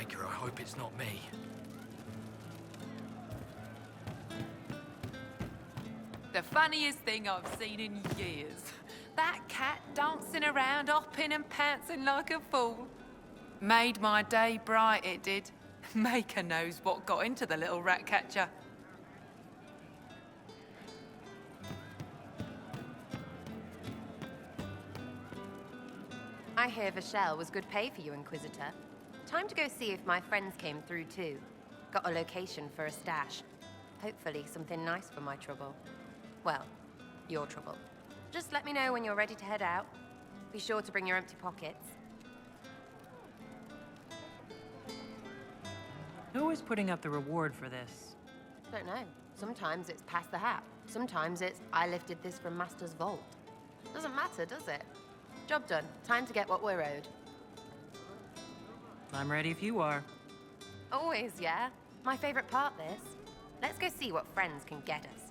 Maker, I hope it's not me. The funniest thing I've seen in years. That cat dancing around, hopping and pouncing like a fool. Made my day bright, it did. Maker knows what got into the little rat catcher. I hear Vashel was good pay for you, Inquisitor. Time to go see if my friends came through too. Got a location for a stash. Hopefully something nice for my trouble. Well, your trouble. Just let me know when you're ready to head out. Be sure to bring your empty pockets. Who is putting up the reward for this? Don't know. Sometimes it's pass the hat. Sometimes it's I lifted this from Master's vault. Doesn't matter, does it? Job done. Time to get what we're owed. I'm ready if you are. Always, yeah. My favorite part, this. Let's go see what friends can get us.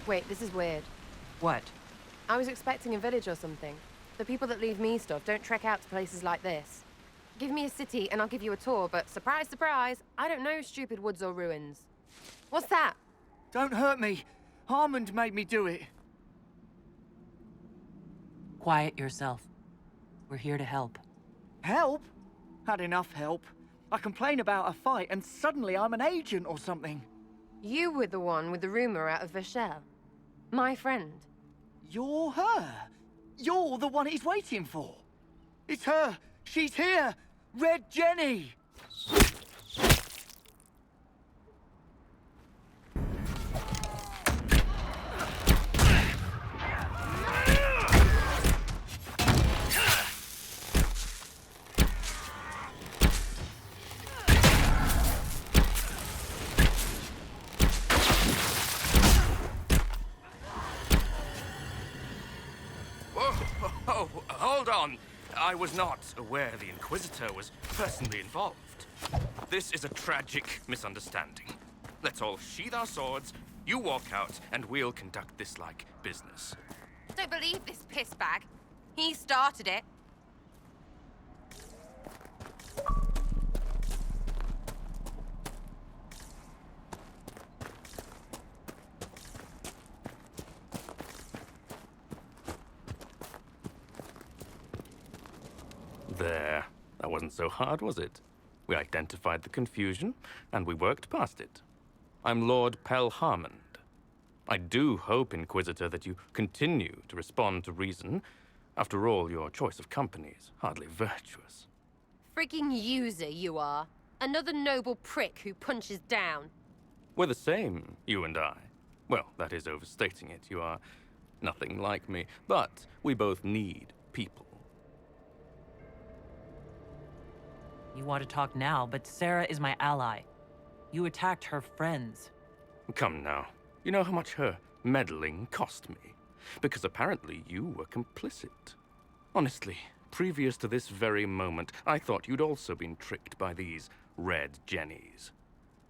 Wait, this is weird. What? I was expecting a village or something. The people that leave me stuff don't trek out to places like this. Give me a city and I'll give you a tour, but surprise, surprise, I don't know stupid woods or ruins. What's that? Don't hurt me. Harmond made me do it. Quiet yourself. We're here to help. Help? Had enough help. I complain about a fight and suddenly I'm an agent or something. You were the one with the rumor out of Vashel. My friend. You're her. You're the one he's waiting for. It's her. She's here. Red Jenny. Oh, hold on. I was not aware the Inquisitor was personally involved. This is a tragic misunderstanding. Let's all sheathe our swords, you walk out, and we'll conduct this like business. Don't believe this piss bag. He started it. There. That wasn't so hard, was it? We identified the confusion, and we worked past it. I'm Lord Pelharmond. I do hope, Inquisitor, that you continue to respond to reason. After all, your choice of company is hardly virtuous. Freaking user, you are. Another noble prick who punches down. We're the same, you and I. Well, that is overstating it. You are nothing like me, but we both need people. You want to talk now, but Sarah is my ally. You attacked her friends. Come now. You know how much her meddling cost me. Because apparently you were complicit. Honestly, previous to this very moment, I thought you'd also been tricked by these red Jennies.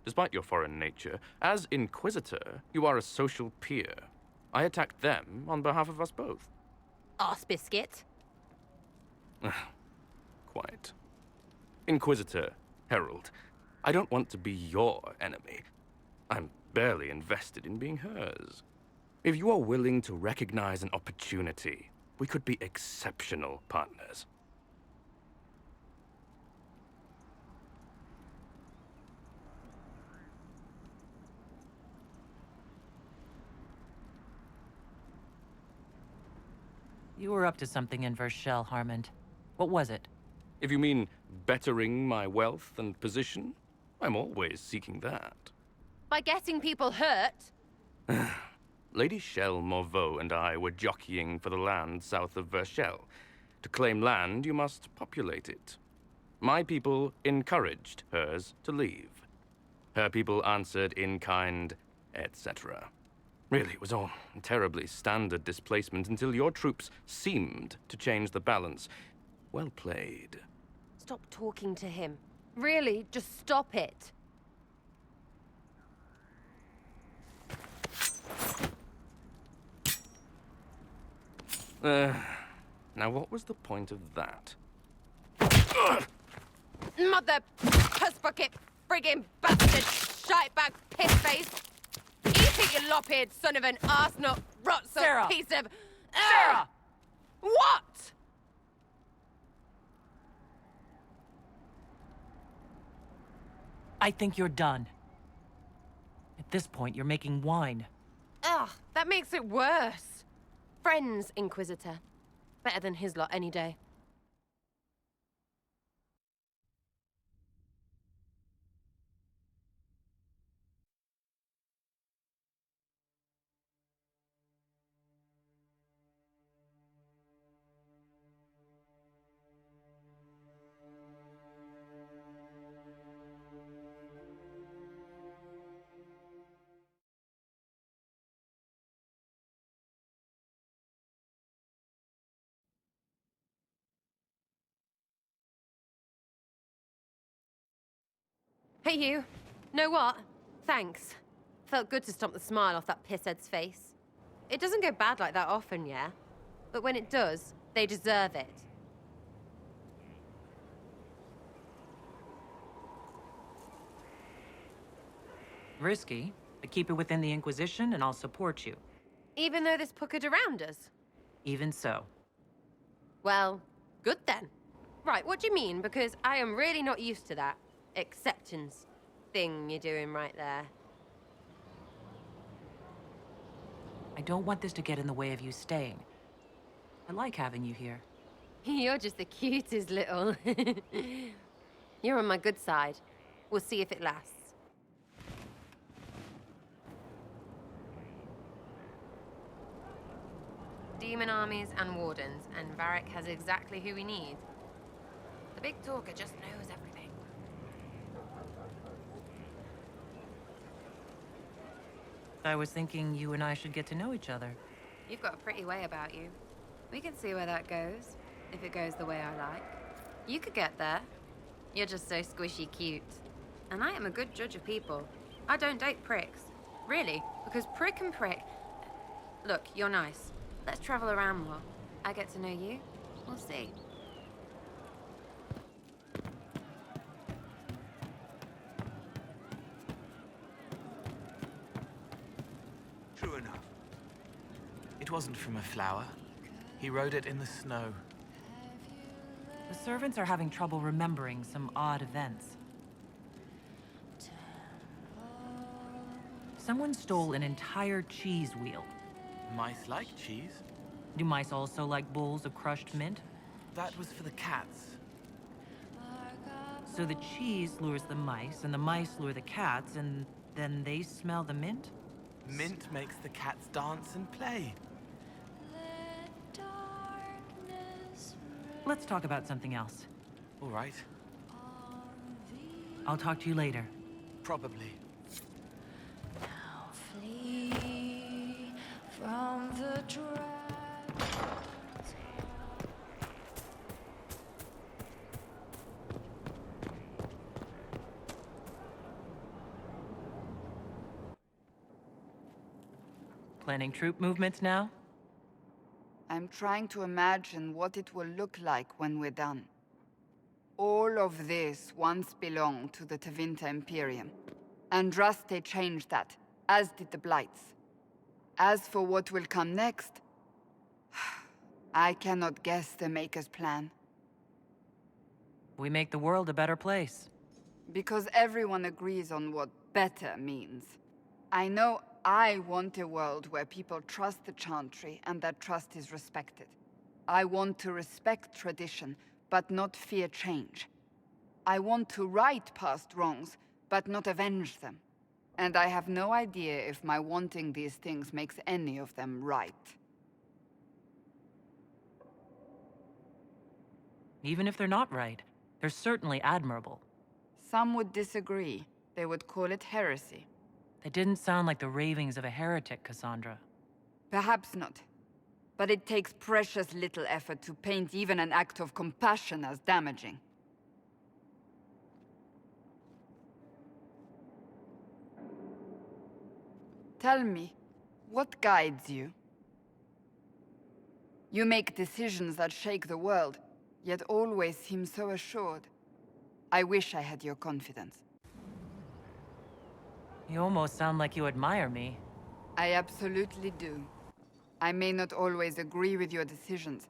Despite your foreign nature, as Inquisitor, you are a social peer. I attacked them on behalf of us both. Arse biscuit. Quite. Inquisitor, Herald, I don't want to be your enemy. I'm barely invested in being hers. If you are willing to recognize an opportunity, we could be exceptional partners. You were up to something in Vashel, Harmond. What was it? If you mean bettering my wealth and position, I'm always seeking that. By getting people hurt. Lady Shell Morveau and I were jockeying for the land south of Verchel. To claim land, you must populate it. My people encouraged hers to leave. Her people answered in kind, etc. Really, it was all terribly standard displacement until your troops seemed to change the balance. Well played. Stop talking to him. Really, just stop it. Now what was the point of that? Mother puss bucket, friggin' bastard, shitebag, piss-face. You think you lop-eared son of an arsenal, Sarah! rot-suck piece of... Sarah! What? I think you're done. At this point, you're making wine. Ugh, that makes it worse. Friends, Inquisitor. Better than his lot any day. Hey, you. Know what? Thanks. Felt good to stomp the smile off that pisshead's face. It doesn't go bad like that often, yeah? But when it does, they deserve it. Risky, but keep it within the Inquisition and I'll support you. Even though this puckered around us? Even so. Well, good then. Right, what do you mean? Because I am really not used to that acceptance thing you're doing right there. I don't want this to get in the way of you staying. I like having you here. You're just the cutest little... You're on my good side. We'll see if it lasts. Demon armies and wardens, and Varric has exactly who we need. The big talker just knows everything. I was thinking you and I should get to know each other. You've got a pretty way about you. We can see where that goes, if it goes the way I like. You could get there. You're just so squishy cute. And I am a good judge of people. I don't date pricks. Really, because prick and prick... Look, you're nice. Let's travel around more. I get to know you. We'll see. True enough. It wasn't from a flower. He wrote it in the snow. The servants are having trouble remembering some odd events. Someone stole an entire cheese wheel. Mice like cheese. Do mice also like bowls of crushed mint? That was for the cats. So the cheese lures the mice, and the mice lure the cats, and then they smell the mint? Mint makes the cats dance and play. Let's talk about something else. All right. I'll talk to you later. Probably. Now flee from the dragon. Planning troop movements now? I'm trying to imagine what it will look like when we're done. All of this once belonged to the Tevinter Imperium. Andraste changed that, as did the Blights. As for what will come next, I cannot guess the Maker's plan. We make the world a better place. Because everyone agrees on what better means. I know I want a world where people trust the Chantry and that trust is respected. I want to respect tradition, but not fear change. I want to right past wrongs, but not avenge them. And I have no idea if my wanting these things makes any of them right. Even if they're not right, they're certainly admirable. Some would disagree. They would call it heresy. They didn't sound like the ravings of a heretic, Cassandra. Perhaps not. But it takes precious little effort to paint even an act of compassion as damaging. Tell me, what guides you? You make decisions that shake the world, yet always seem so assured. I wish I had your confidence. You almost sound like you admire me. I absolutely do. I may not always agree with your decisions,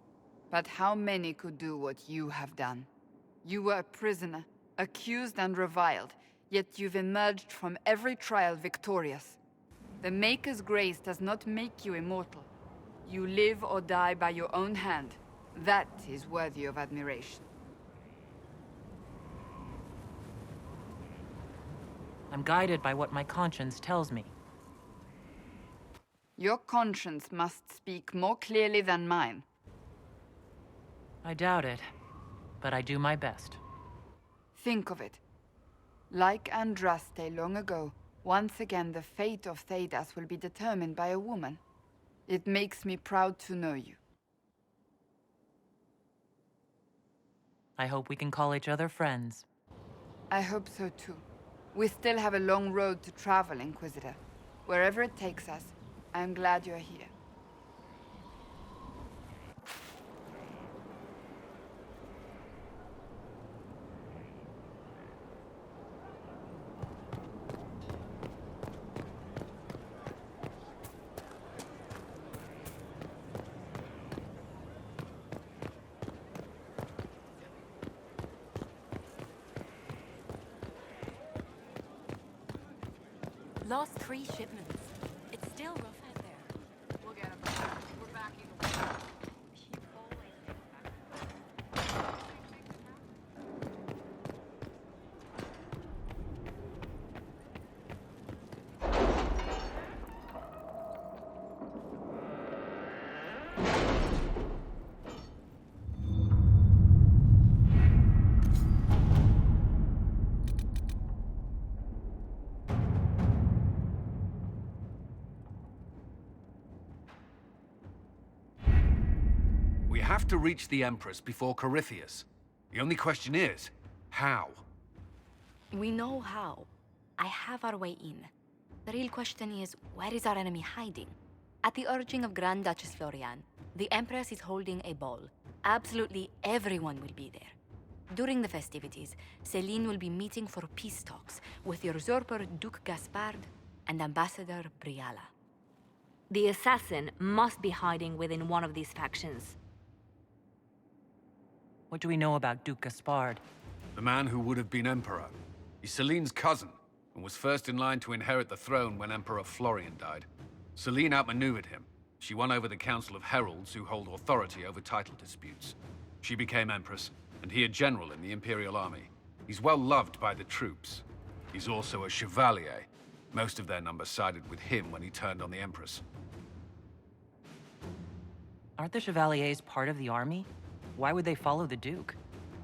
but how many could do what you have done? You were a prisoner, accused and reviled, yet you've emerged from every trial victorious. The Maker's grace does not make you immortal. You live or die by your own hand. That is worthy of admiration. I'm guided by what my conscience tells me. Your conscience must speak more clearly than mine. I doubt it, but I do my best. Think of it. Like Andraste long ago, once again the fate of Thedas will be determined by a woman. It makes me proud to know you. I hope we can call each other friends. I hope so too. We still have a long road to travel, Inquisitor. Wherever it takes us, I'm glad you're here. Lost 3 shipments. It's still rough out there. We'll get 'em back. We're backing away. We have to reach the Empress before Corypheus. The only question is, how? We know how. I have our way in. The real question is, where is our enemy hiding? At the urging of Grand Duchess Florian, the Empress is holding a ball. Absolutely everyone will be there. During the festivities, Celine will be meeting for peace talks with the usurper Duke Gaspard and Ambassador Briala. The assassin must be hiding within one of these factions. What do we know about Duke Gaspard? The man who would have been Emperor. He's Celine's cousin, and was first in line to inherit the throne when Emperor Florian died. Celine outmaneuvered him. She won over the Council of Heralds, who hold authority over title disputes. She became Empress, and he a general in the Imperial Army. He's well loved by the troops. He's also a Chevalier. Most of their number sided with him when he turned on the Empress. Aren't the Chevaliers part of the army? Why would they follow the Duke?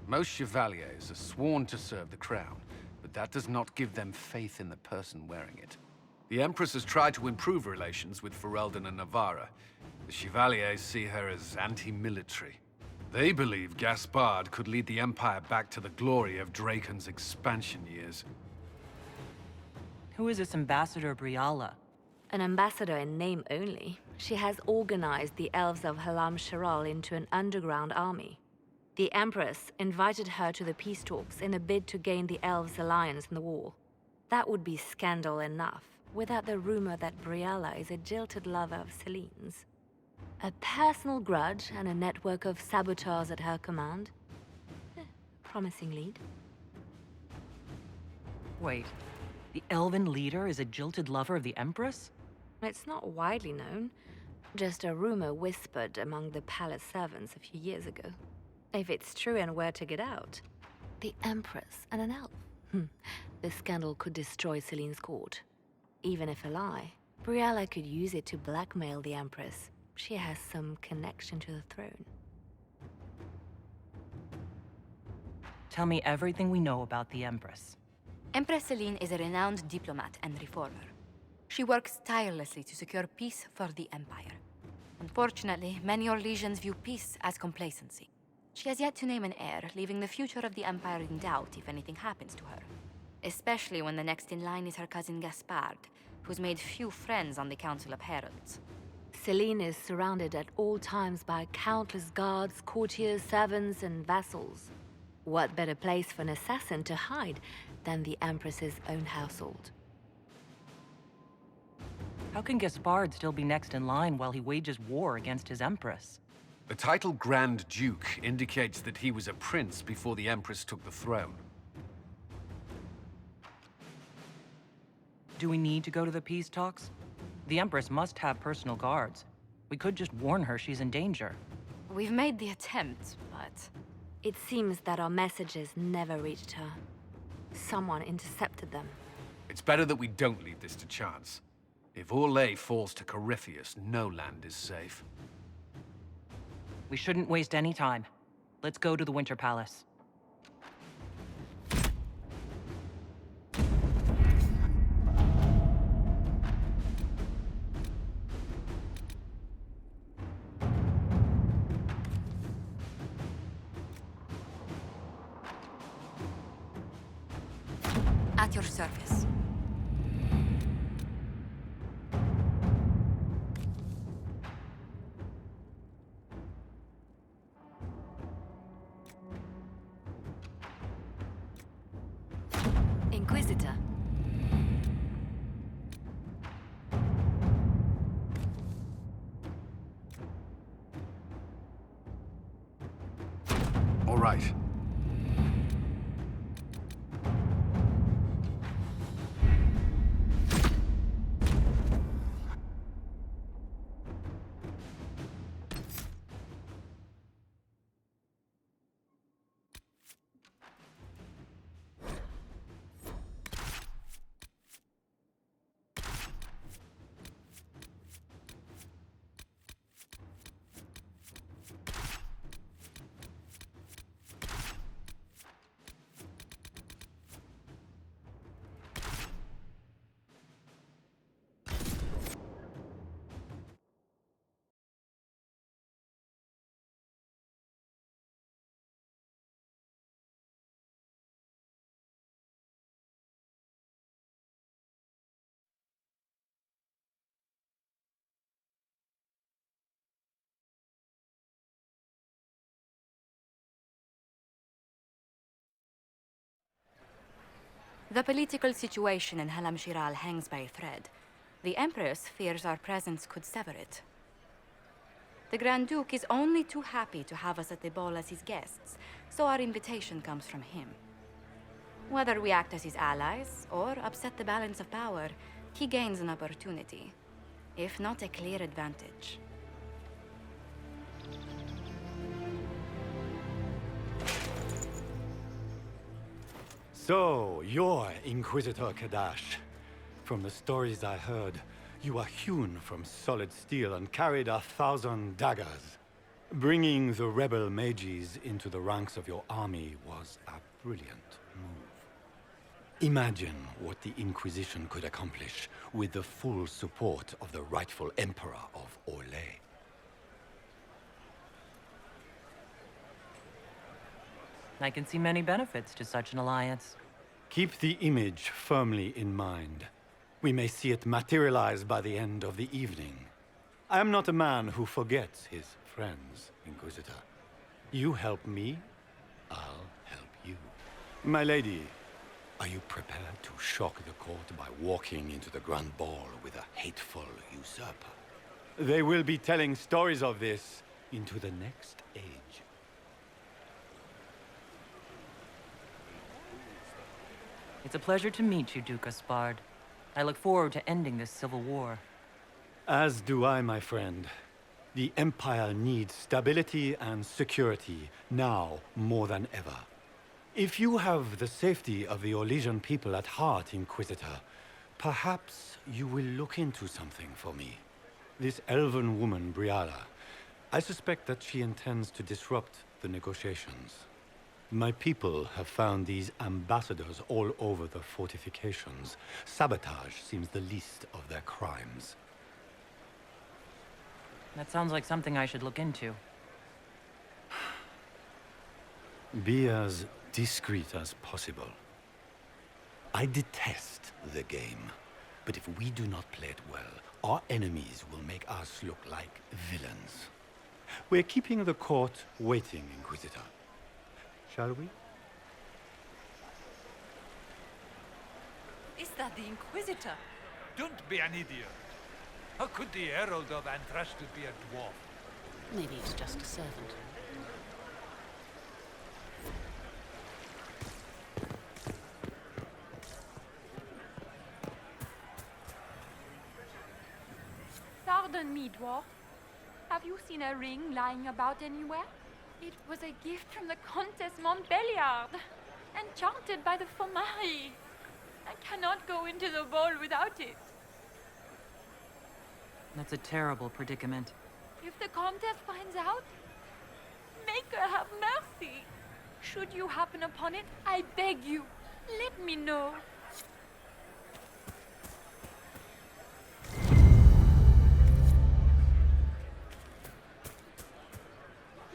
Most Chevaliers are sworn to serve the crown, but that does not give them faith in the person wearing it. The Empress has tried to improve relations with Ferelden and Navarra. The Chevaliers see her as anti-military. They believe Gaspard could lead the Empire back to the glory of Draken's expansion years. Who is this Ambassador Briala? An ambassador in name only. She has organized the elves of Halam Sharal into an underground army. The Empress invited her to the peace talks in a bid to gain the elves' alliance in the war. That would be scandal enough, without the rumor that Briala is a jilted lover of Celine's. A personal grudge and a network of saboteurs at her command. Promising lead. Wait, the elven leader is a jilted lover of the Empress? It's not widely known. Just a rumor whispered among the palace servants a few years ago. If it's true and were to get out, the Empress and an elf. The scandal could destroy Celine's court. Even if a lie, Briella could use it to blackmail the Empress. She has some connection to the throne. Tell me everything we know about the Empress. Empress Celine is a renowned diplomat and reformer. She works tirelessly to secure peace for the Empire. Unfortunately, many Orlesians view peace as complacency. She has yet to name an heir, leaving the future of the Empire in doubt if anything happens to her. Especially when the next in line is her cousin Gaspard, who's made few friends on the Council of Heralds. Celine is surrounded at all times by countless guards, courtiers, servants, and vassals. What better place for an assassin to hide than the Empress's own household? How can Gaspard still be next in line while he wages war against his Empress? The title Grand Duke indicates that he was a prince before the Empress took the throne. Do we need to go to the peace talks? The Empress must have personal guards. We could just warn her she's in danger. We've made the attempt, but... It seems that our messages never reached her. Someone intercepted them. It's better that we don't leave this to chance. If Orlais falls to Corypheus, no land is safe. We shouldn't waste any time. Let's go to the Winter Palace. At your service. Inquisitor. All right. The political situation in Halam Shiral hangs by a thread. The Empress fears our presence could sever it. The Grand Duke is only too happy to have us at the ball as his guests, so our invitation comes from him. Whether we act as his allies or upset the balance of power, he gains an opportunity, if not a clear advantage. So, you're Inquisitor Kadash. From the stories I heard, you are hewn from solid steel and carried 1,000 daggers. Bringing the rebel mages into the ranks of your army was a brilliant move. Imagine what the Inquisition could accomplish with the full support of the rightful Emperor of Orlais. I can see many benefits to such an alliance. Keep the image firmly in mind. We may see it materialize by the end of the evening. I am not a man who forgets his friends, Inquisitor. You help me, I'll help you. My lady, are you prepared to shock the court by walking into the Grand Ball with a hateful usurper? They will be telling stories of this into the next age. It's a pleasure to meet you, Duke Gaspard. I look forward to ending this civil war. As do I, my friend. The Empire needs stability and security, now more than ever. If you have the safety of the Orlesian people at heart, Inquisitor, Perhaps you will look into something for me. This elven woman, Briala. I suspect that she intends to disrupt the negotiations. My people have found these ambassadors all over the fortifications. Sabotage seems the least of their crimes. That sounds like something I should look into. Be as discreet as possible. I detest the game, but if we do not play it well, our enemies will make us look like villains. We're keeping the court waiting, Inquisitor. Shall we? Is that the Inquisitor? Don't be an idiot. How could the Herald of Antrasted be a dwarf? Maybe it's just a servant. Pardon me, dwarf. Have you seen a ring lying about anywhere? It was a gift from the Countess Montbelliard, enchanted by the Fomari. I cannot go into the ball without it. That's a terrible predicament. If the Countess finds out, make her have mercy. Should you happen upon it, I beg you, let me know.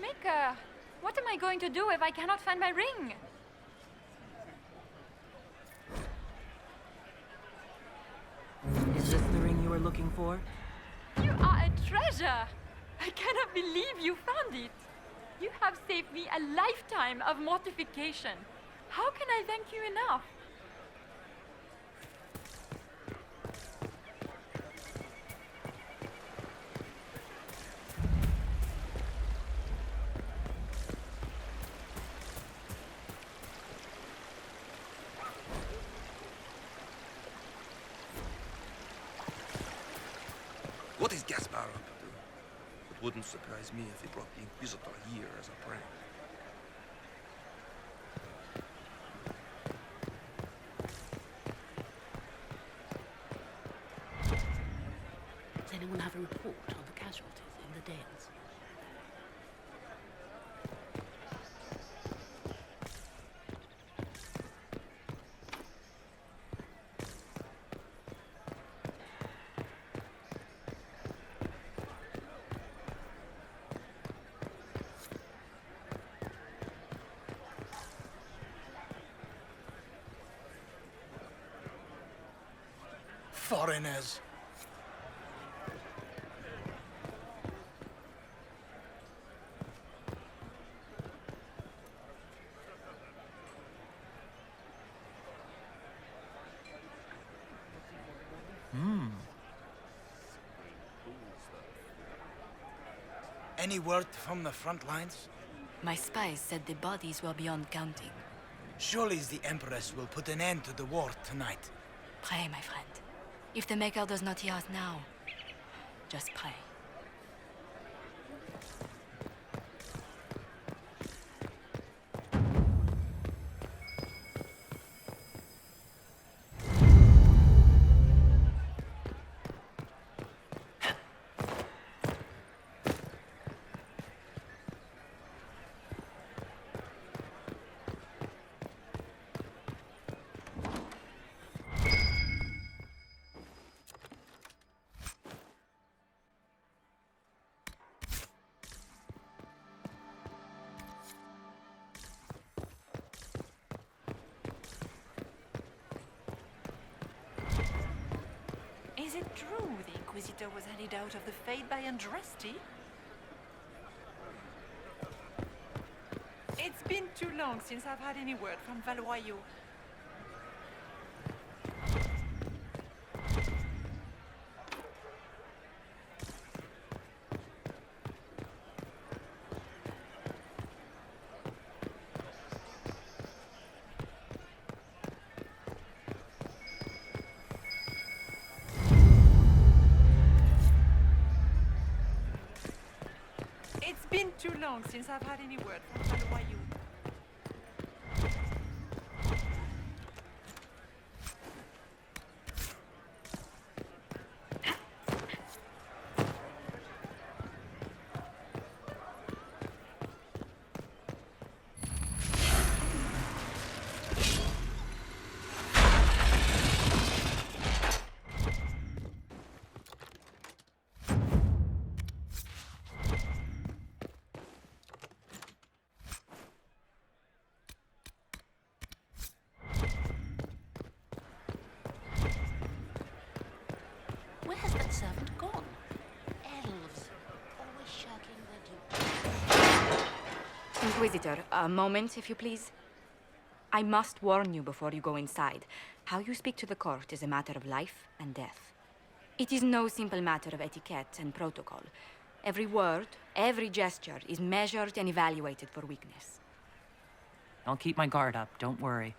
Maker, what am I going to do if I cannot find my ring? Is this the ring you were looking for? You are a treasure! I cannot believe you found it! You have saved me a lifetime of mortification. How can I thank you enough? What is Gaspar up to? It wouldn't surprise me if he brought the Inquisitor here as a prank. Does anyone have a report on the casualties in the Dales? Foreigners. Any word from the front lines? My spies said the bodies were beyond counting. Surely the Empress will put an end to the war tonight. Pray, my friend. If the Maker does not hear us now, just pray. Is it true the Inquisitor was handed out of the Fade by Andraste? It's been too long since I've had any word from Valoyo. It's been too long since I've had any word from Valoyo. Inquisitor, a moment, if you please. I must warn you before you go inside. How you speak to the court is a matter of life and death. It is no simple matter of etiquette and protocol. Every word, every gesture is measured and evaluated for weakness. I'll keep my guard up, don't worry.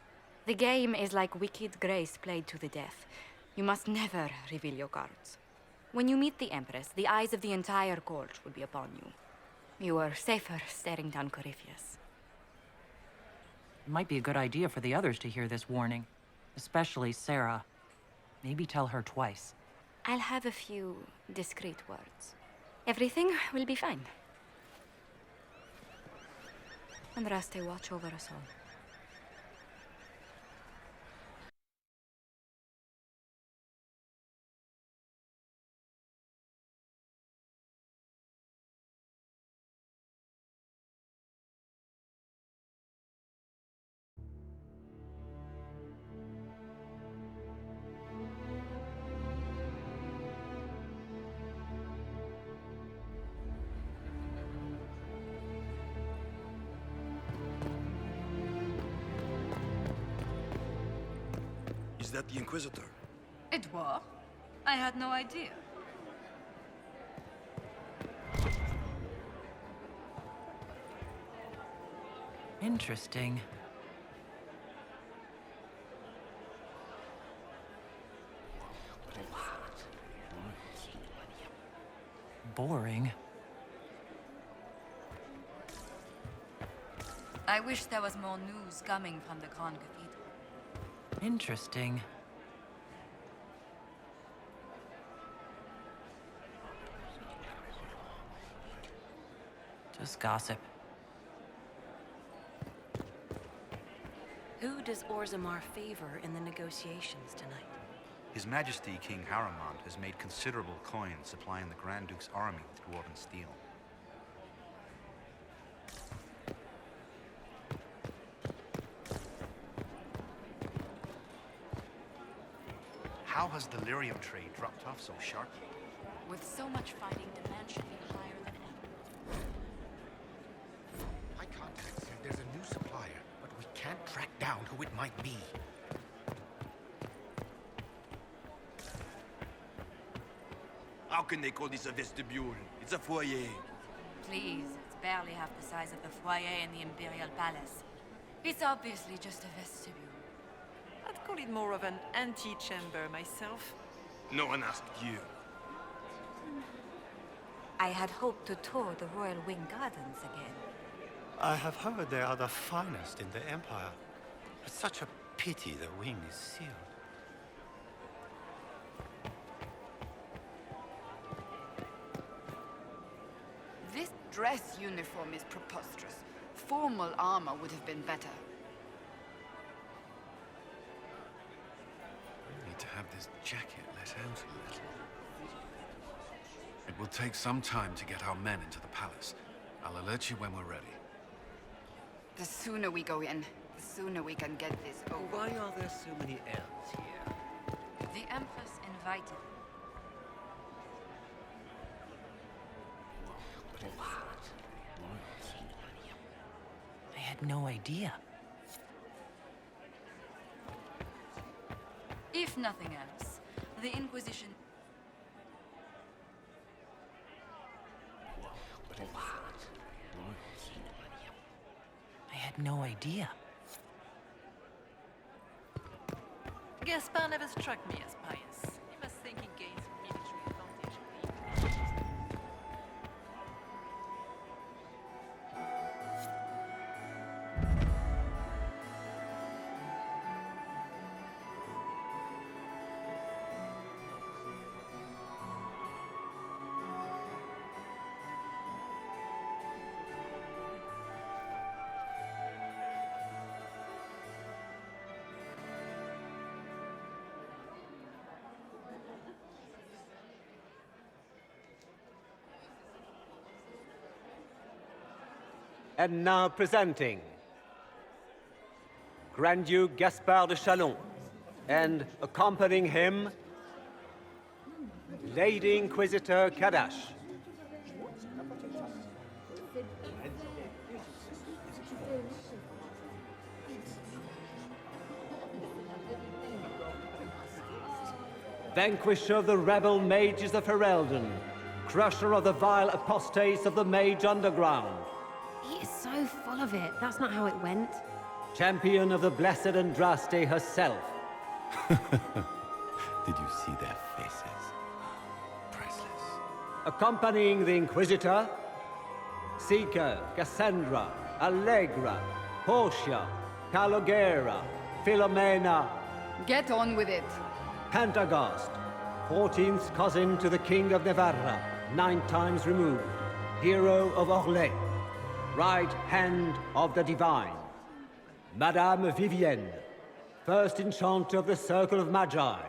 The game is like Wicked Grace played to the death. You must never reveal your cards. When you meet the Empress, the eyes of the entire court will be upon you. You are safer staring down Corypheus. It might be a good idea for the others to hear this warning. Especially Sarah. Maybe tell her twice. I'll have a few discreet words. Everything will be fine. And Raste, watch over us all. Is that the Inquisitor? Edouard? I had no idea. Interesting. Boring. I wish there was more news coming from the Grand Cathedral. Interesting. Just gossip. Who does Orzammar favor in the negotiations tonight? His Majesty King Haramond has made considerable coin supplying the Grand Duke's army with dwarven steel. How has the lyrium trade dropped off so sharply? With so much fighting, demand should be higher than ever. My contact said there's a new supplier, but we can't track down who it might be. How can they call this a vestibule? It's a foyer. Please, it's barely half the size of the foyer in the Imperial Palace. It's obviously just a vestibule. I'd call it more of an antechamber myself. No one asked you. I had hoped to tour the Royal Wing Gardens again. I have heard they are the finest in the Empire. It's such a pity the wing is sealed. This dress uniform is preposterous. Formal armor would have been better. We need to have this jacket let out a little. It will take some time to get our men into the palace. I'll alert you when we're ready. The sooner we go in, the sooner we can get this over. Why are there so many elves here? The Empress invited. I had no idea. If nothing else, the Inquisition... I had no idea. Gaspar never struck me as pious. He must think he gains military advantage. And now presenting Grand Duke Gaspard de Chalon, and accompanying him, Lady Inquisitor Kadash. Vanquisher of the rebel mages of Ferelden, crusher of the vile apostates of the Mage Underground, He is so full of it. That's not how it went. champion of the blessed Andraste herself. Did you see their faces? Priceless. Accompanying the Inquisitor, Seeker, Cassandra, Allegra, Portia, Calogera, Philomena, Get on with it. Pantagast, 14th cousin to the King of Navarra, 9 times removed, hero of Orlais, right hand of the Divine. Madame Vivienne, first enchanter of the Circle of Magi,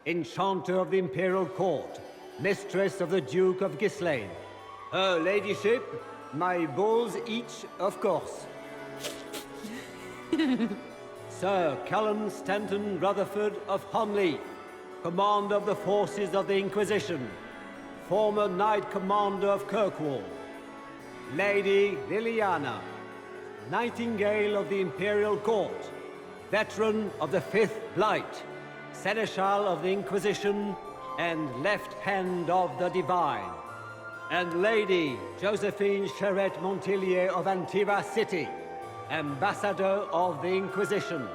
enchanter of the Imperial Court, mistress of the Duke of Ghislaine. Her ladyship, my bulls each, of course. Sir Callum Stanton Rutherford of Homley, commander of the forces of the Inquisition, former Knight Commander of Kirkwall. Lady Liliana, Nightingale of the Imperial Court, veteran of the Fifth Blight, Seneschal of the Inquisition, and left hand of the Divine. And Lady Josephine Charette Montillier of Antiva City, Ambassador of the Inquisition.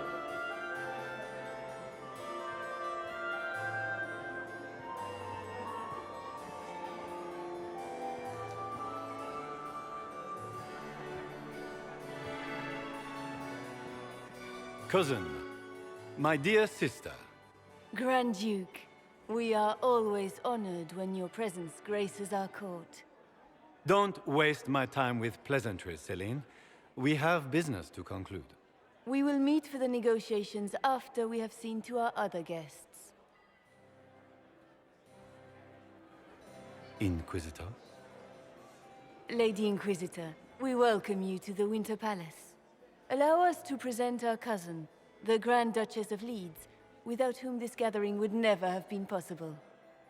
Cousin, my dear sister. Grand Duke, we are always honored when your presence graces our court. Don't waste my time with pleasantries, Celine. We have business to conclude. We will meet for the negotiations after we have seen to our other guests. Inquisitor? Lady Inquisitor, we welcome you to the Winter Palace. Allow us to present our cousin, the Grand Duchess of Leeds, without whom this gathering would never have been possible.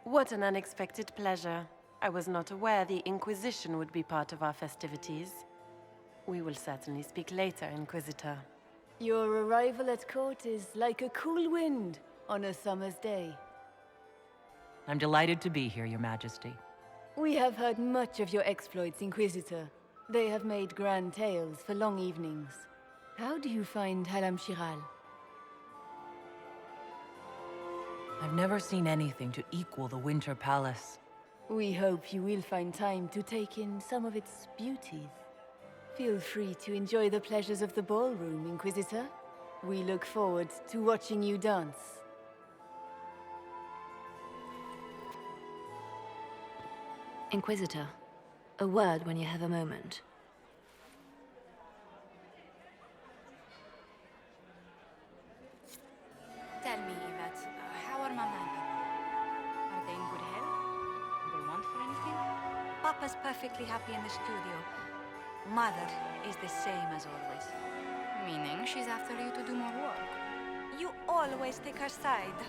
What an unexpected pleasure. I was not aware the Inquisition would be part of our festivities. We will certainly speak later, Inquisitor. Your arrival at court is like a cool wind on a summer's day. I'm delighted to be here, Your Majesty. We have heard much of your exploits, Inquisitor. They have made grand tales for long evenings. How do you find Halam Shiral? I've never seen anything to equal the Winter Palace. We hope you will find time to take in some of its beauties. Feel free to enjoy the pleasures of the ballroom, Inquisitor. We look forward to watching you dance. Inquisitor, a word when you have a moment. Tell me, Yvette, how are Mama and Papa? Are they in good health? Do they want for anything? Papa's perfectly happy in the studio. Mother is the same as always. Meaning she's after you to do more work. You always take her side.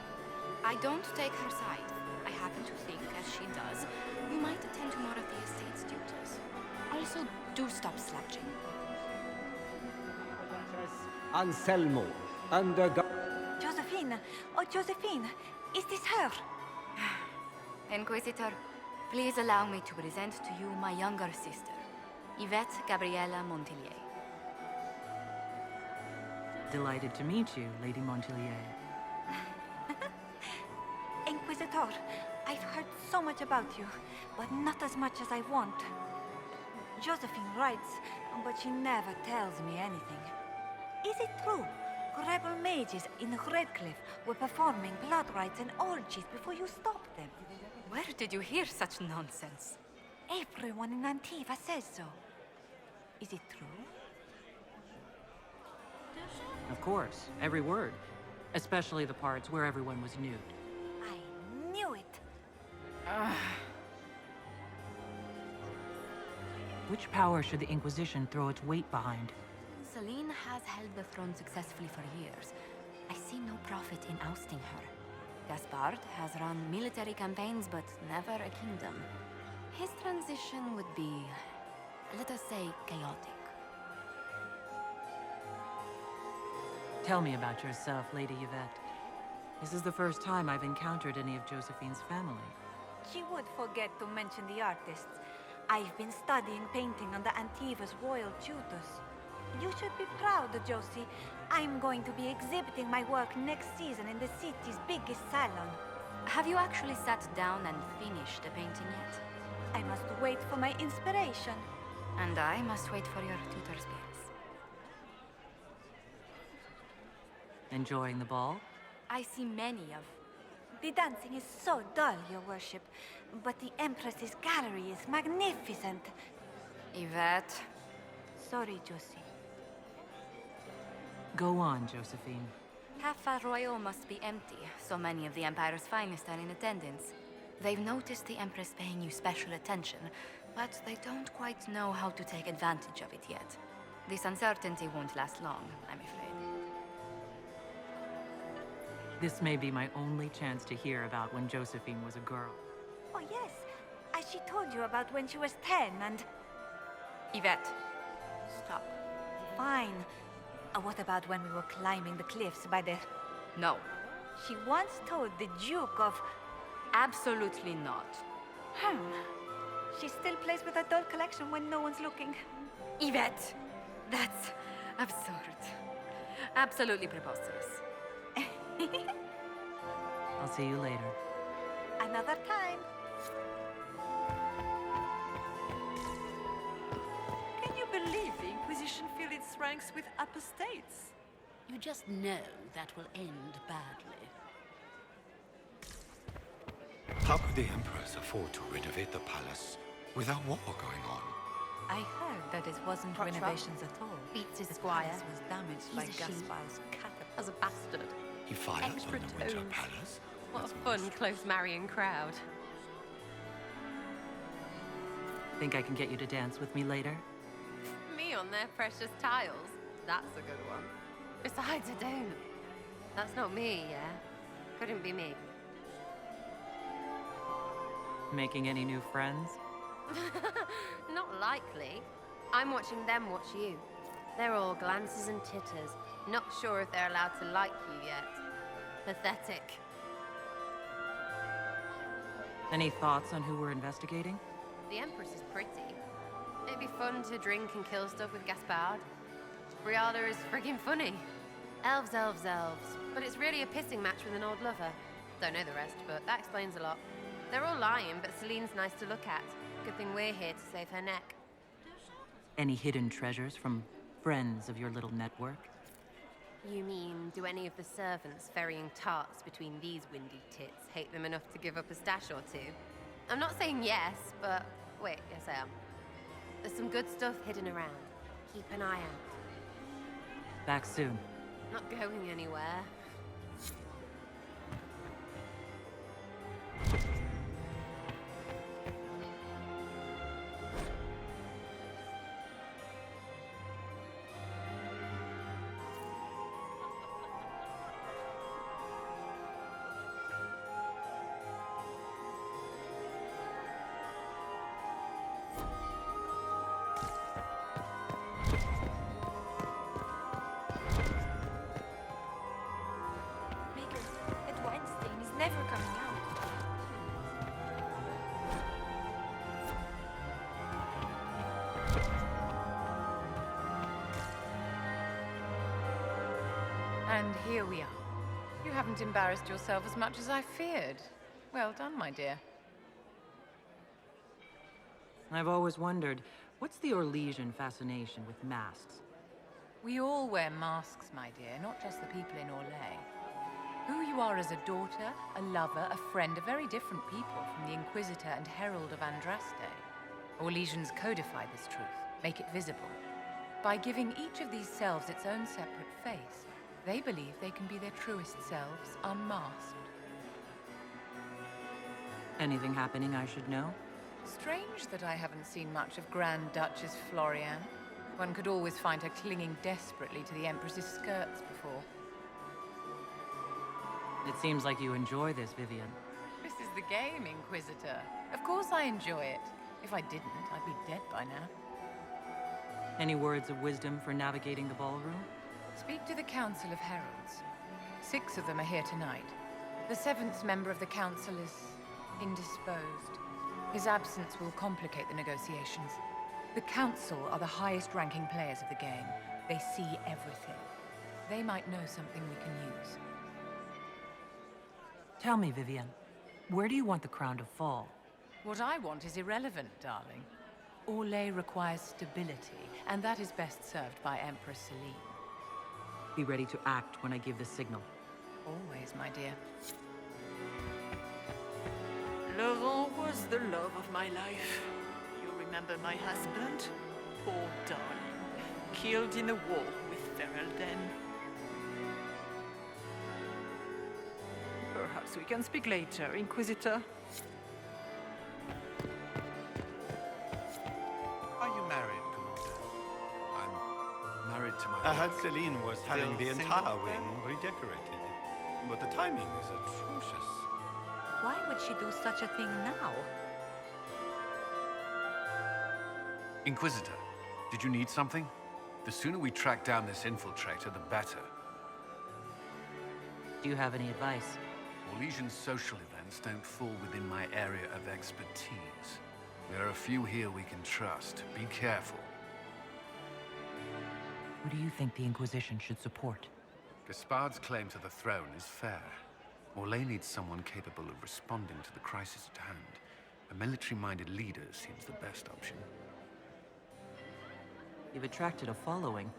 I don't take her side. I happen to think, as she does, you might attend to more of the estate's duties. Also, do stop slouching. Anselmo, under Josephine! Oh, Josephine! Is this her? Inquisitor, please allow me to present to you my younger sister, Yvette Gabriella Montillier. Delighted to meet you, Lady Montillier. Inquisitor, I've heard so much about you, but not as much as I want. Josephine writes, but she never tells me anything. Is it true? Rebel mages in Redcliffe were performing blood rites and orgies before you stopped them. Where did you hear such nonsense? Everyone in Antiva says so. Is it true? Of course, every word. Especially the parts where everyone was nude. I knew it. Which power should the Inquisition throw its weight behind? Celine has held the throne successfully for years. I see no profit in ousting her. Gaspard has run military campaigns, but never a kingdom. His transition would be, let us say, chaotic. Tell me about yourself, Lady Yvette. This is the first time I've encountered any of Josephine's family. She would forget to mention the artists. I've been studying painting under Antiva's royal tutors. You should be proud, Josie. I'm going to be exhibiting my work next season in the city's biggest salon. Have you actually sat down and finished the painting yet? I must wait for my inspiration. And I must wait for your tutor's bills. Enjoying the ball? I see many of... The dancing is so dull, Your Worship. But the Empress's gallery is magnificent. Yvette. Sorry, Josie. Go on, Josephine. Half Arroyo must be empty. So many of the Empire's finest are in attendance. They've noticed the Empress paying you special attention, but they don't quite know how to take advantage of it yet. This uncertainty won't last long, I'm afraid. This may be my only chance to hear about when Josephine was a girl. Oh, yes. As she told you about when she was 10 and... Yvette. Stop. Fine. What about when we were climbing the cliffs by the... No. She once told the Duke of... Absolutely not. She still plays with her doll collection when no one's looking. Yvette! That's absurd. Absolutely preposterous. I'll see you later. Another time. Can you believe the Inquisition fill its ranks with apostates? You just know that will end badly. How could the Empress afford to renovate the palace without war going on? I heard that it wasn't Protrup renovations at all. beats his The squire. palace was damaged by He's a she. Gaspar's catapult. As a bastard. He fired Extra on the Winter tones. Palace? What a fun, close marrying crowd. Think I can get you to dance with me later? Me on their precious tiles. That's a good one. Besides, I don't. That's not me, yeah? Couldn't be me. Making any new friends? Not likely. I'm watching them watch you. They're all glances and titters. Not sure if they're allowed to like you yet. Pathetic. Any thoughts on who we're investigating? The Empress is pretty. It'd be fun to drink and kill stuff with Gaspard. Briala is friggin' funny. Elves, elves, elves. But it's really a pissing match with an old lover. Don't know the rest, but that explains a lot. They're all lying, but Celine's nice to look at. Good thing we're here to save her neck. Any hidden treasures from friends of your little network? You mean, do any of the servants ferrying tarts between these windy tits hate them enough to give up a stash or two? I'm not saying yes, but wait, yes I am. There's some good stuff hidden around. Keep an eye out. Back soon. Not going anywhere. Never coming out. And here we are. You haven't embarrassed yourself as much as I feared. Well done, my dear. I've always wondered, what's the Orlesian fascination with masks? We all wear masks, my dear, not just the people in Orlais. Who you are as a daughter, a lover, a friend are very different people from the Inquisitor and Herald of Andraste. Orlesians codify this truth, make it visible. By giving each of these selves its own separate face, they believe they can be their truest selves, unmasked. Anything happening I should know? Strange that I haven't seen much of Grand Duchess Florian. One could always find her clinging desperately to the Empress's skirts before. It seems like you enjoy this, Vivian. This is the game, Inquisitor. Of course I enjoy it. If I didn't, I'd be dead by now. Any words of wisdom for navigating the ballroom? Speak to the Council of Heralds. 6 of them are here tonight. The 7th member of the Council is indisposed. His absence will complicate the negotiations. The Council are the highest-ranking players of the game. They see everything. They might know something we can use. Tell me, Vivian, where do you want the crown to fall? What I want is irrelevant, darling. Orlais requires stability, and that is best served by Empress Celine. Be ready to act when I give the signal. Always, my dear. Laurent was the love of my life. You remember my husband? Poor darling. Killed in the war with Ferelden. Perhaps we can speak later, Inquisitor. Are you married, Commander? I'm married to my I heard wife. Celine was having the Still entire single, wing redecorated. But the timing is atrocious. Why would she do such a thing now? Inquisitor, did you need something? The sooner we track down this infiltrator, the better. Do you have any advice? Orlesian social events don't fall within my area of expertise. There are a few here we can trust. Be careful. Who do you think the Inquisition should support? Gaspard's claim to the throne is fair. Orlais needs someone capable of responding to the crisis at hand. A military-minded leader seems the best option. You've attracted a following.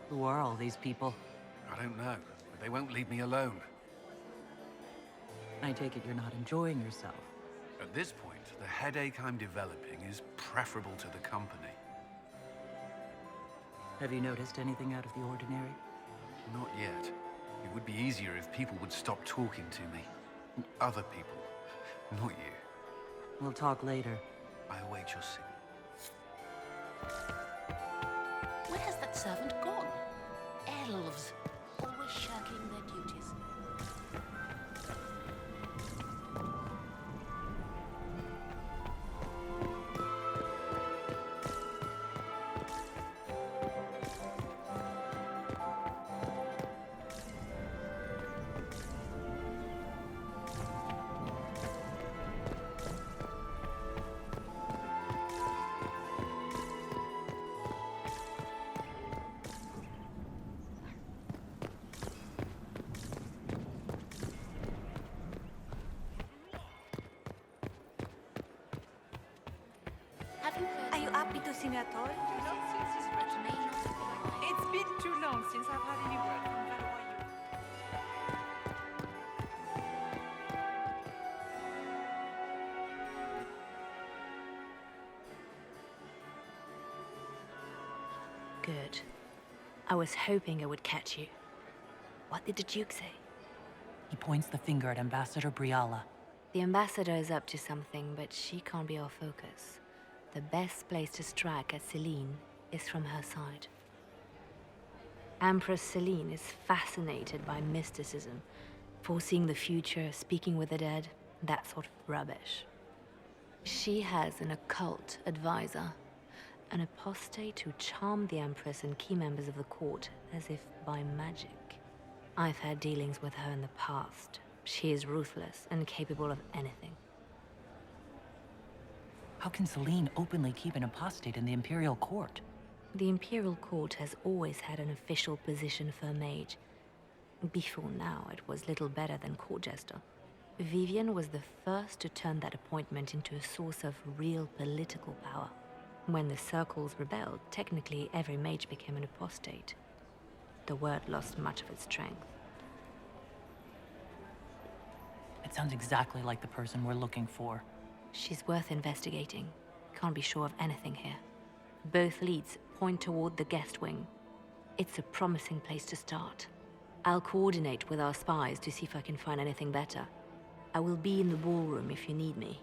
Who are all these people? I don't know, but they won't leave me alone. I take it you're not enjoying yourself. At this point, the headache I'm developing is preferable to the company. Have you noticed anything out of the ordinary? Not yet. It would be easier if people would stop talking to me. Other people, not you. We'll talk later. I await your signal. Where has that servant gone? Elves, always shirking their duties. Are you happy to see me at all? It's been too long since I've had any word from Valois. Good. I was hoping I would catch you. What did the Duke say? He points the finger at Ambassador Briala. The ambassador is up to something, but she can't be our focus. The best place to strike at Celine is from her side. Empress Celine is fascinated by mysticism, foreseeing the future, speaking with the dead, that sort of rubbish. She has an occult advisor, an apostate who charmed the Empress and key members of the court as if by magic. I've had dealings with her in the past. She is ruthless and capable of anything. How can Celine openly keep an apostate in the Imperial Court? The Imperial Court has always had an official position for a mage. Before now, it was little better than court jester. Vivian was the first to turn that appointment into a source of real political power. When the circles rebelled, technically every mage became an apostate. The word lost much of its strength. It sounds exactly like the person we're looking for. She's worth investigating. Can't be sure of anything here. Both leads point toward the guest wing. It's a promising place to start. I'll coordinate with our spies to see if I can find anything better. I will be in the ballroom if you need me.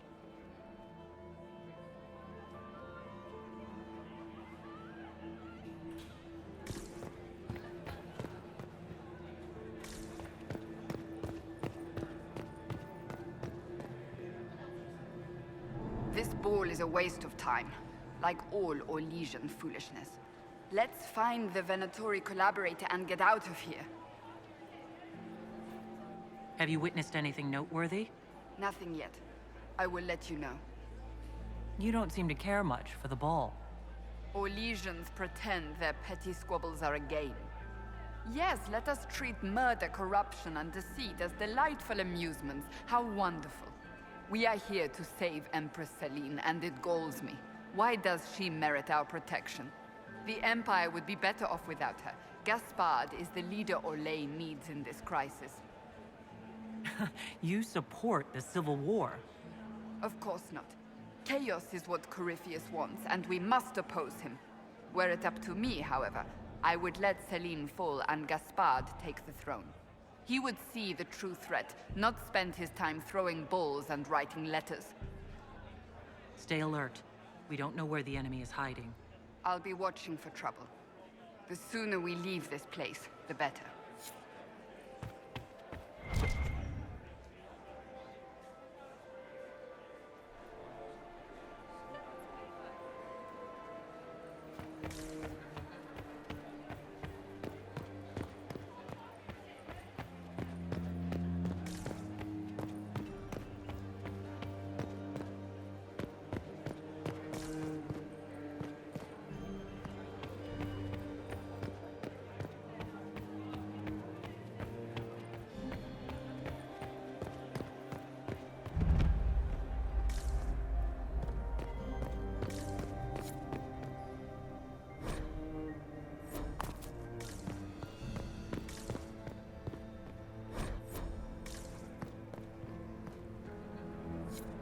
This ball is a waste of time, like all Orlesian foolishness. Let's find the Venatori collaborator and get out of here. Have you witnessed anything noteworthy? Nothing yet. I will let you know. You don't seem to care much for the ball. Orlesians pretend their petty squabbles are a game. Yes, let us treat murder, corruption, and deceit as delightful amusements. How wonderful. We are here to save Empress Celine, and it galls me. Why does she merit our protection? The Empire would be better off without her. Gaspard is the leader Orlais needs in this crisis. You support the Civil War. Of course not. Chaos is what Corypheus wants, and we must oppose him. Were it up to me, however, I would let Celine fall and Gaspard take the throne. He would see the true threat, not spend his time throwing balls and writing letters. Stay alert. We don't know where the enemy is hiding. I'll be watching for trouble. The sooner we leave this place, the better.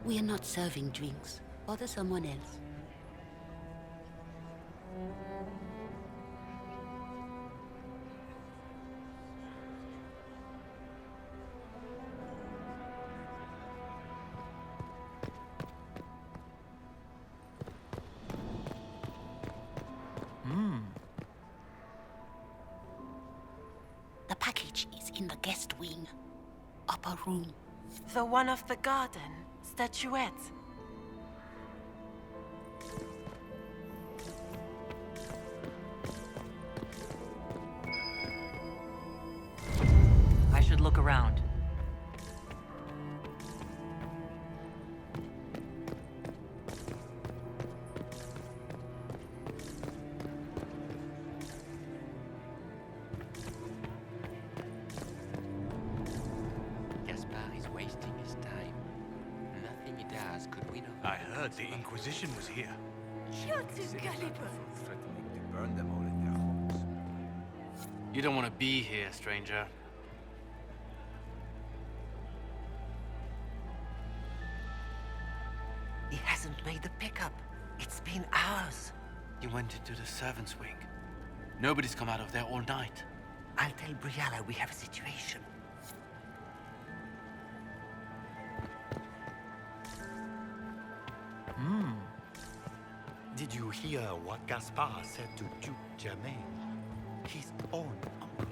We are not serving drinks. Bother someone else. The package is in the guest wing. Upper room. The one of the garden. Statuette. I should look around. Gaspard is wasting his time. Nothing he does could win over. I heard the Inquisition was here. Threatening to burn them all in their homes. You don't want to be here, stranger. He hasn't made the pickup. It's been hours. He went into the servants' wing. Nobody's come out of there all night. I'll tell Briala we have a situation. Did you hear what Gaspard said to Duke Germain? His own uncle.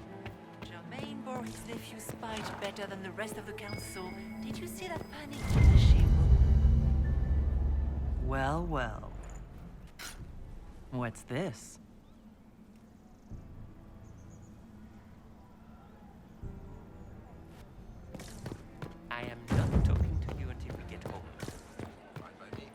Germain bore his nephew's spite better than the rest of the council. Did you see that panic in the ship? Well, well. What's this? I am not talking to you until we get home. Fine by me.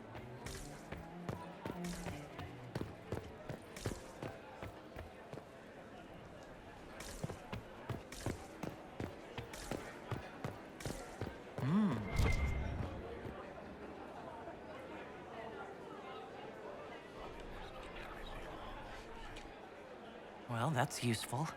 Well, that's useful.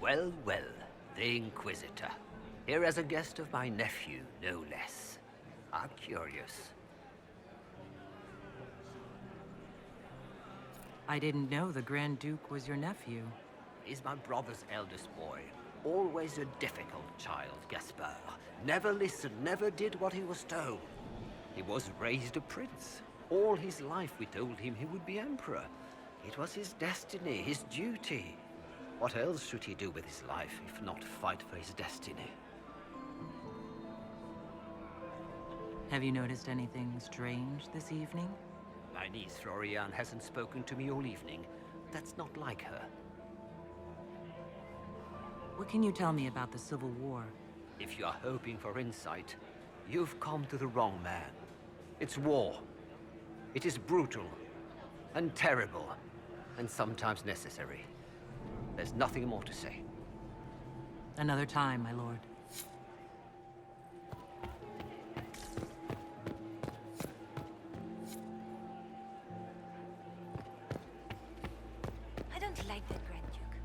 Well, well, the Inquisitor. Here as a guest of my nephew, no less. I'm curious. I didn't know the Grand Duke was your nephew. is my brother's eldest boy. Always a difficult child, Gaspard. Never listened, never did what he was told. He was raised a prince. All his life we told him he would be emperor. It was his destiny, his duty. What else should he do with his life if not fight for his destiny? Have you noticed anything strange this evening? My niece Florian hasn't spoken to me all evening. That's not like her. What can you tell me about the Civil War? If you are hoping for insight, you've come to the wrong man. It's war. It is brutal, and terrible, and sometimes necessary. There's nothing more to say. Another time, my lord. I don't like that Grand Duke.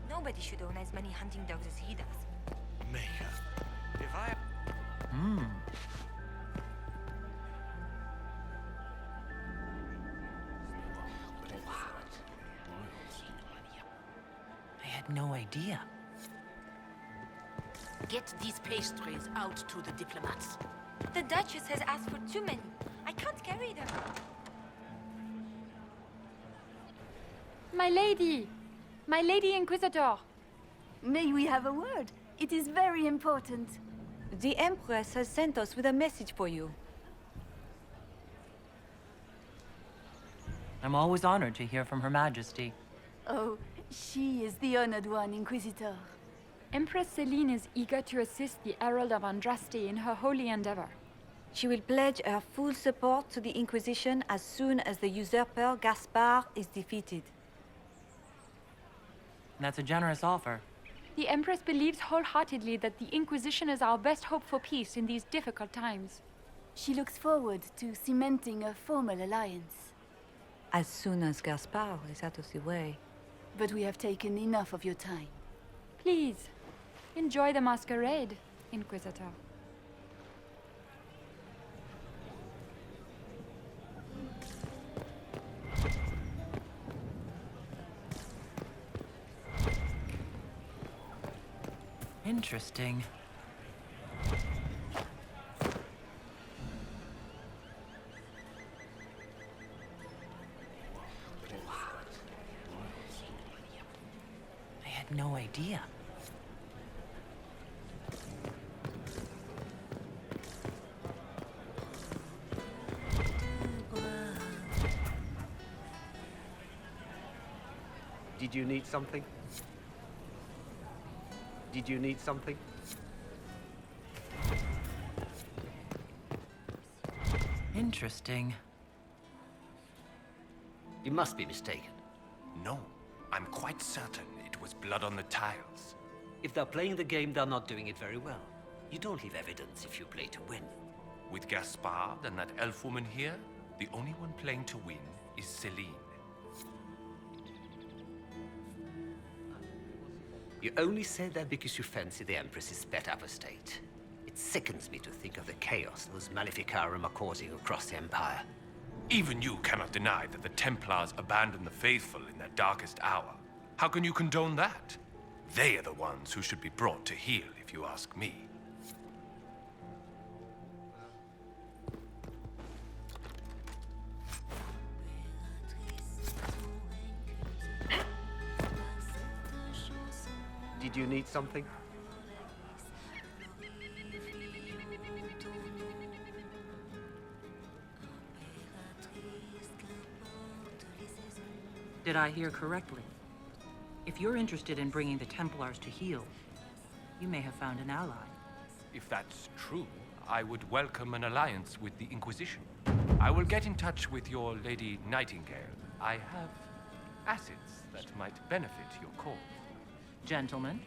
Nobody should own as many hunting dogs as he does. Maker, if I... I had no idea. Get these pastries out to the diplomats. The Duchess has asked for too many. I can't carry them. My lady! My lady Inquisitor! May we have a word? It is very important. The Empress has sent us with a message for you. I'm always honored to hear from Her Majesty. Oh, she is the honored one, Inquisitor. Empress Celine is eager to assist the Herald of Andraste in her holy endeavor. She will pledge her full support to the Inquisition as soon as the usurper Gaspard is defeated. That's a generous offer. The Empress believes wholeheartedly that the Inquisition is our best hope for peace in these difficult times. She looks forward to cementing a formal alliance. As soon as Gaspard is out of the way. But we have taken enough of your time. Please, enjoy the masquerade, Inquisitor. Interesting. I had no idea. Did you need something? Did you need something? Interesting. You must be mistaken. No, I'm quite certain it was blood on the tiles. If they're playing the game, they're not doing it very well. You don't leave evidence if you play to win. With Gaspard and that elf woman here, the only one playing to win is Celine. You only say that because you fancy the Empress's pet apostate. It sickens me to think of the chaos those Maleficarum are causing across the Empire. Even you cannot deny that the Templars abandoned the faithful in their darkest hour. How can you condone that? They are the ones who should be brought to heel, if you ask me. Did you need something? Did I hear correctly? If you're interested in bringing the Templars to heel, you may have found an ally. If that's true, I would welcome an alliance with the Inquisition. I will get in touch with your Lady Nightingale. I have assets that might benefit your cause. Gentlemen.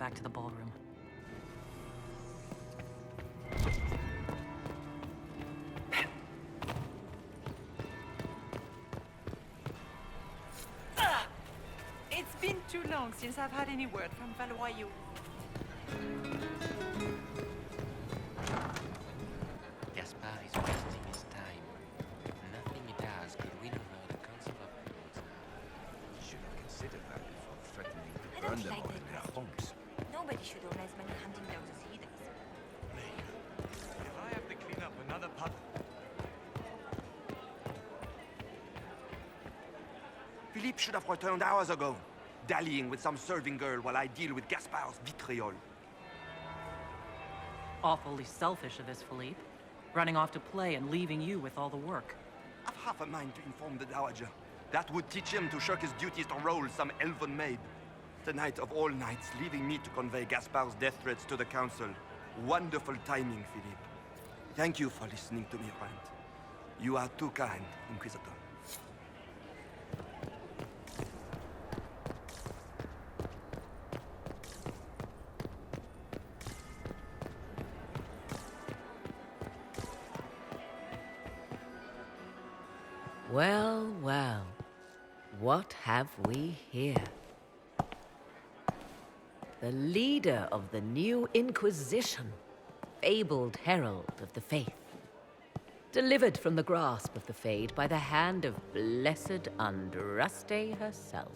back to the ballroom. It's been too long since I've had any word from Valois. Gaspard is wasting his time. Nothing he does could win over the Council of Lords. Should have considered that before threatening to I burn don't them like all that in their question. homes. Nobody should own as many hunting dogs as he does. If I have to clean up another puddle. Philippe should have returned hours ago, dallying with some serving girl while I deal with Gaspard's vitriol. Awfully selfish of this, Philippe. Running off to play and leaving you with all the work. I've half a mind to inform the Dowager. That would teach him to shirk his duties to roll some elven maid. Tonight of all nights, leaving me to convey Gaspard's death threats to the Council. Wonderful timing, Philippe. Thank you for listening to me rant. You are too kind, Inquisitor. Well, well. What have we here? The leader of the new Inquisition, fabled herald of the faith. Delivered from the grasp of the Fade by the hand of blessed Andraste herself.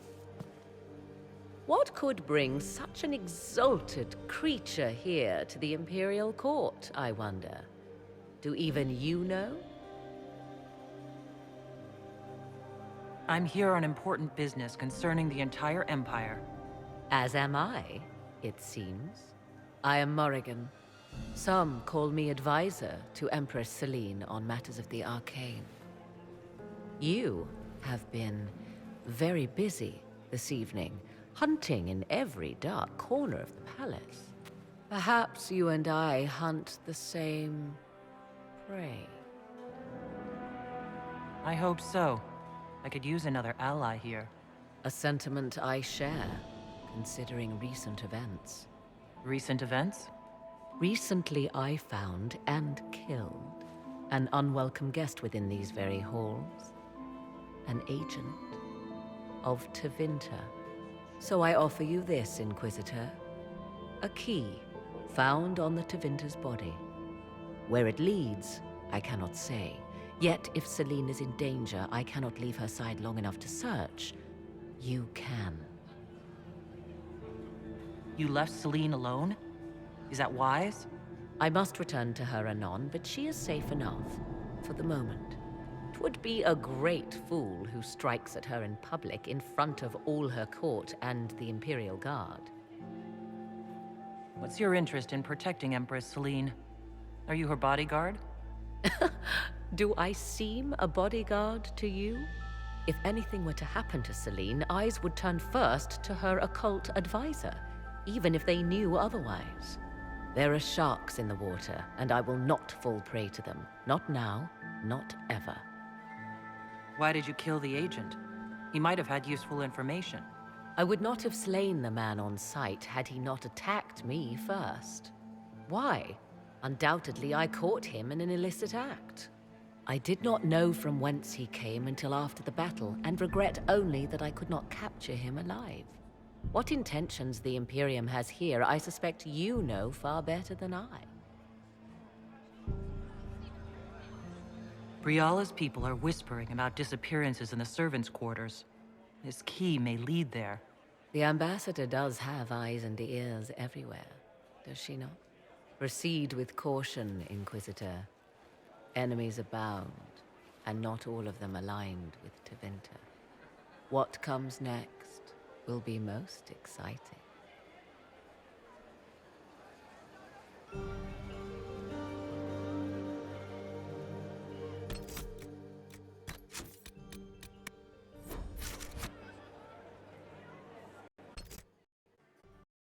What could bring such an exalted creature here to the Imperial Court, I wonder? Do even you know? I'm here on important business concerning the entire Empire. As am I, it seems. I am Morrigan. Some call me advisor to Empress Celine on matters of the arcane. You have been very busy this evening, hunting in every dark corner of the palace. Perhaps you and I hunt the same prey. I hope so. I could use another ally here. A sentiment I share, considering recent events. Recent events? Recently I found and killed an unwelcome guest within these very halls. An agent of Tevinter. So I offer you this, Inquisitor. A key found on the Tevinter's body. Where it leads, I cannot say. Yet, if Celine is in danger, I cannot leave her side long enough to search. You can. You left Celine alone? Is that wise? I must return to her anon, but she is safe enough, for the moment. 'Twould be a great fool who strikes at her in public in front of all her court and the Imperial Guard. What's your interest in protecting Empress Celine? Are you her bodyguard? Do I seem a bodyguard to you? If anything were to happen to Celine, eyes would turn first to her occult advisor, even if they knew otherwise. There are sharks in the water, and I will not fall prey to them. Not now, not ever. Why did you kill the agent? He might have had useful information. I would not have slain the man on sight had he not attacked me first. Why? Undoubtedly, I caught him in an illicit act. I did not know from whence he came until after the battle, and regret only that I could not capture him alive. What intentions the Imperium has here, I suspect you know far better than I. Briala's people are whispering about disappearances in the servants' quarters. This key may lead there. The ambassador does have eyes and ears everywhere, does she not? Proceed with caution, Inquisitor. Enemies abound, and not all of them aligned with Tevinter. What comes next will be most exciting.